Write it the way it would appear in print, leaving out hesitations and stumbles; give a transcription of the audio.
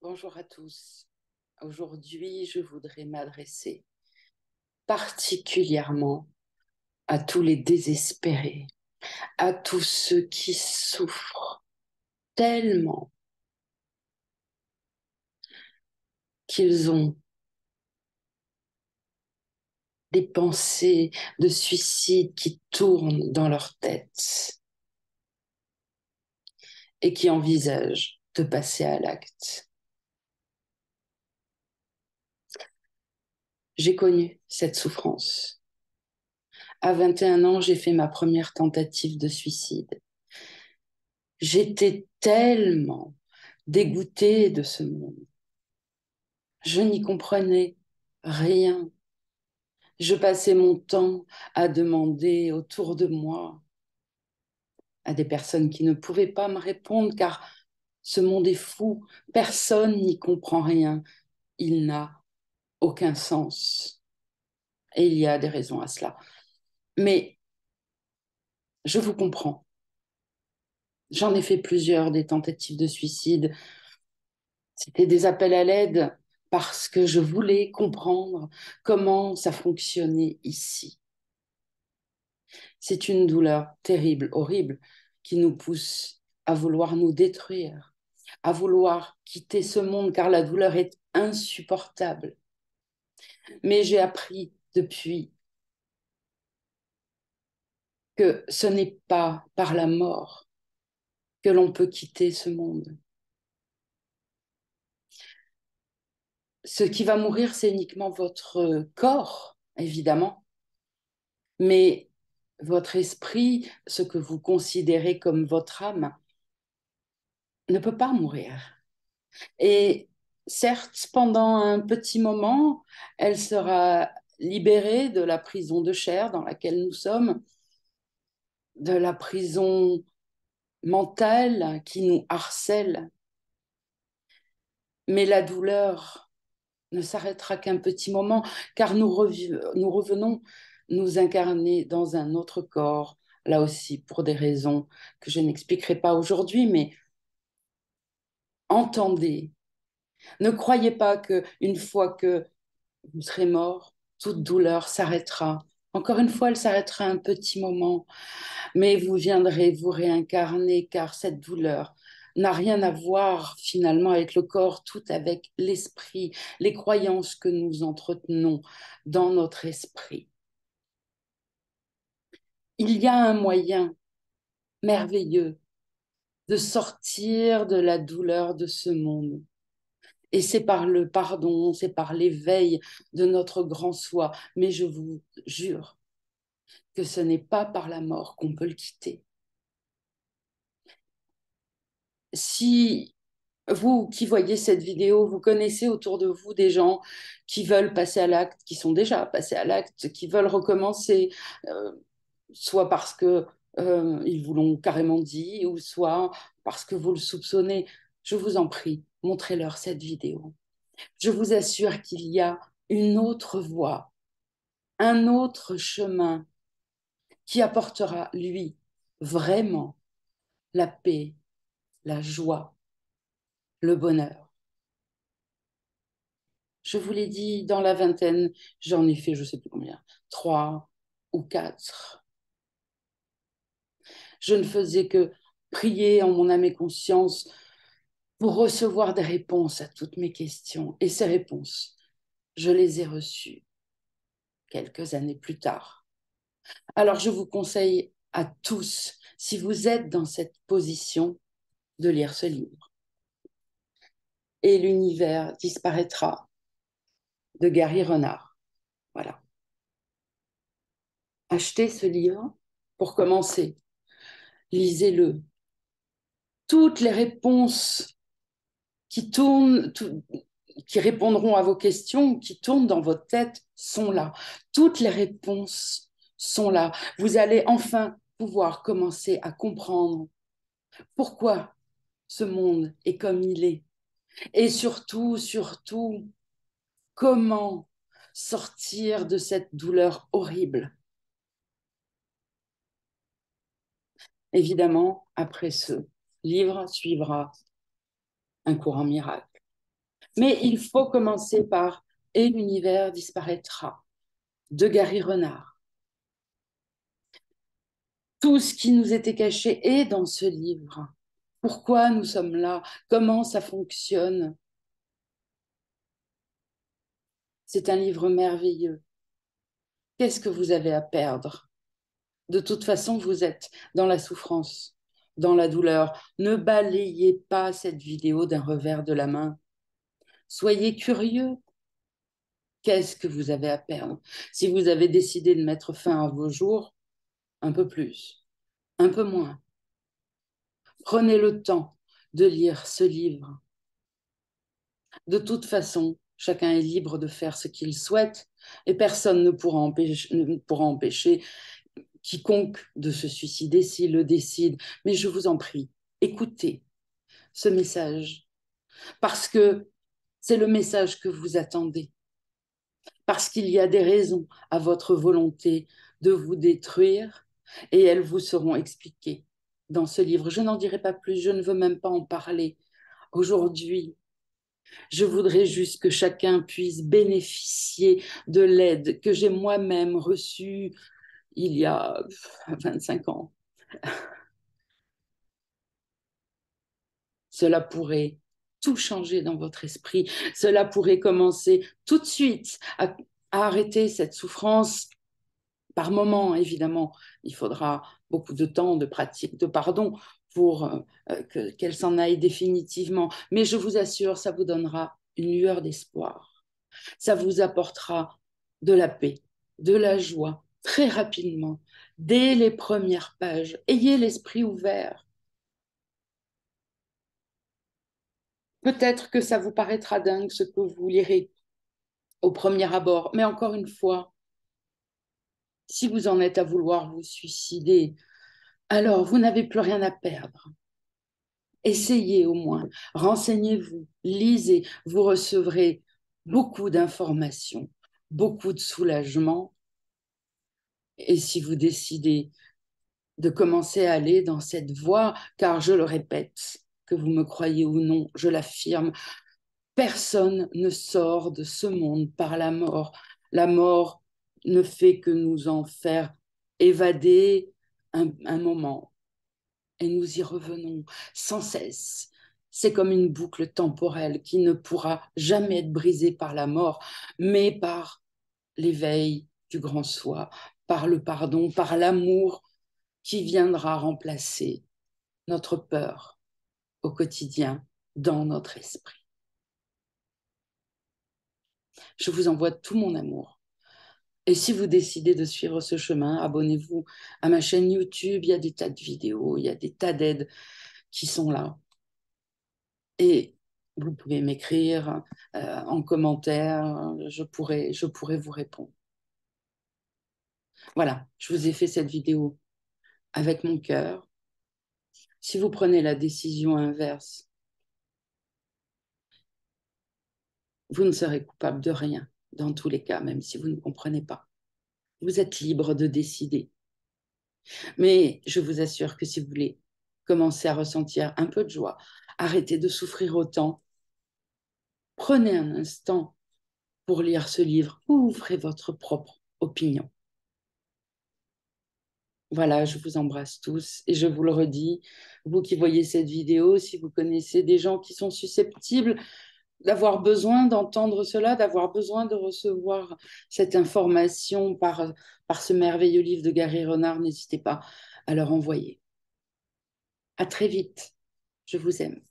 Bonjour à tous. Aujourd'hui, je voudrais m'adresser particulièrement à tous les désespérés, à tous ceux qui souffrent tellement qu'ils ont des pensées de suicide qui tournent dans leur tête et qui envisagent de passer à l'acte. J'ai connu cette souffrance. À 21 ans, j'ai fait ma première tentative de suicide. J'étais tellement dégoûtée de ce monde. Je n'y comprenais rien. Je passais mon temps à demander autour de moi à des personnes qui ne pouvaient pas me répondre car ce monde est fou. Personne n'y comprend rien. Il n'a aucun sens. Et il y a des raisons à cela. Mais je vous comprends. J'en ai fait plusieurs des tentatives de suicide. C'était des appels à l'aide parce que je voulais comprendre comment ça fonctionnait ici. C'est une douleur terrible, horrible, qui nous pousse à vouloir nous détruire, à vouloir quitter ce monde, car la douleur est insupportable. Mais j'ai appris depuis que ce n'est pas par la mort que l'on peut quitter ce monde. Ce qui va mourir, c'est uniquement votre corps, évidemment, mais votre esprit, ce que vous considérez comme votre âme, ne peut pas mourir. Et certes, pendant un petit moment, elle sera libérée de la prison de chair dans laquelle nous sommes, de la prison mentale qui nous harcèle. Mais la douleur ne s'arrêtera qu'un petit moment, car nous revenons nous incarner dans un autre corps, là aussi pour des raisons que je n'expliquerai pas aujourd'hui, mais entendez, ne croyez pas que une fois que vous serez mort, toute douleur s'arrêtera. Encore une fois, elle s'arrêtera un petit moment, mais vous viendrez vous réincarner car cette douleur n'a rien à voir finalement avec le corps, tout avec l'esprit, les croyances que nous entretenons dans notre esprit. Il y a un moyen merveilleux de sortir de la douleur de ce monde. Et c'est par le pardon, c'est par l'éveil de notre grand soi. Mais je vous jure que ce n'est pas par la mort qu'on peut le quitter. Si vous qui voyez cette vidéo, vous connaissez autour de vous des gens qui veulent passer à l'acte, qui sont déjà passés à l'acte, qui veulent recommencer, euh, soit parce que ils vous l'ont carrément dit, ou soit parce que vous le soupçonnez, je vous en prie, montrez-leur cette vidéo. Je vous assure qu'il y a une autre voie, un autre chemin qui apportera, lui, vraiment la paix, la joie, le bonheur. Je vous l'ai dit, dans la vingtaine, j'en ai fait, je ne sais plus combien, 3 ou 4. Je ne faisais que prier en mon âme et conscience pour recevoir des réponses à toutes mes questions. Et ces réponses, je les ai reçues quelques années plus tard. Alors je vous conseille à tous, si vous êtes dans cette position, de lire ce livre. Et l'univers disparaîtra de Gary Renard. Voilà. Achetez ce livre pour commencer. Lisez-le. Toutes les réponses qui tournent, qui répondront à vos questions, qui tournent dans votre tête, sont là. Toutes les réponses sont là. Vous allez enfin pouvoir commencer à comprendre pourquoi ce monde est comme il est. Et surtout, surtout, comment sortir de cette douleur horrible. Évidemment, après ce livre suivra un courant miracle. Mais il faut commencer par Et l'univers disparaîtra de Gary Renard. Tout ce qui nous était caché est dans ce livre. Pourquoi nous sommes là? Comment ça fonctionne? C'est un livre merveilleux. Qu'est-ce que vous avez à perdre? De toute façon, vous êtes dans la souffrance, dans la douleur. Ne balayez pas cette vidéo d'un revers de la main. Soyez curieux. Qu'est-ce que vous avez à perdre? Si vous avez décidé de mettre fin à vos jours, un peu plus, un peu moins. Prenez le temps de lire ce livre. De toute façon, chacun est libre de faire ce qu'il souhaite et personne ne pourra empêcher quiconque de se suicider s'il le décide. Mais je vous en prie, écoutez ce message parce que c'est le message que vous attendez. Parce qu'il y a des raisons à votre volonté de vous détruire et elles vous seront expliquées dans ce livre. Je n'en dirai pas plus, je ne veux même pas en parler aujourd'hui. Je voudrais juste que chacun puisse bénéficier de l'aide que j'ai moi-même reçue il y a 25 ans. Cela pourrait tout changer dans votre esprit. Cela pourrait commencer tout de suite à arrêter cette souffrance par moment, évidemment. Il faudra beaucoup de temps, de pratique, de pardon pour qu'elle s'en aille définitivement. Mais je vous assure, ça vous donnera une lueur d'espoir. Ça vous apportera de la paix, de la joie, très rapidement, dès les premières pages. Ayez l'esprit ouvert. Peut-être que ça vous paraîtra dingue ce que vous lirez au premier abord, mais encore une fois, si vous en êtes à vouloir vous suicider, alors vous n'avez plus rien à perdre. Essayez au moins, renseignez-vous, lisez, vous recevrez beaucoup d'informations, beaucoup de soulagement. Et si vous décidez de commencer à aller dans cette voie, car je le répète, que vous me croyez ou non, je l'affirme, personne ne sort de ce monde par la mort. La mort ne fait que nous en faire évader un moment et nous y revenons sans cesse. C'est comme une boucle temporelle qui ne pourra jamais être brisée par la mort, mais par l'éveil du grand soi, par le pardon, par l'amour qui viendra remplacer notre peur au quotidien dans notre esprit. Je vous envoie tout mon amour. Et si vous décidez de suivre ce chemin, abonnez-vous à ma chaîne YouTube. Il y a des tas de vidéos, il y a des tas d'aides qui sont là. Et vous pouvez m'écrire en commentaire, je pourrais vous répondre. Voilà, je vous ai fait cette vidéo avec mon cœur. Si vous prenez la décision inverse, vous ne serez coupable de rien, dans tous les cas, même si vous ne comprenez pas. Vous êtes libre de décider. Mais je vous assure que si vous voulez commencer à ressentir un peu de joie, arrêtez de souffrir autant, prenez un instant pour lire ce livre, ouvrez votre propre opinion. Voilà, je vous embrasse tous et je vous le redis, vous qui voyez cette vidéo, si vous connaissez des gens qui sont susceptibles d'avoir besoin d'entendre cela, d'avoir besoin de recevoir cette information par ce merveilleux livre de Gary Renard, n'hésitez pas à leur envoyer. À très vite. Je vous aime.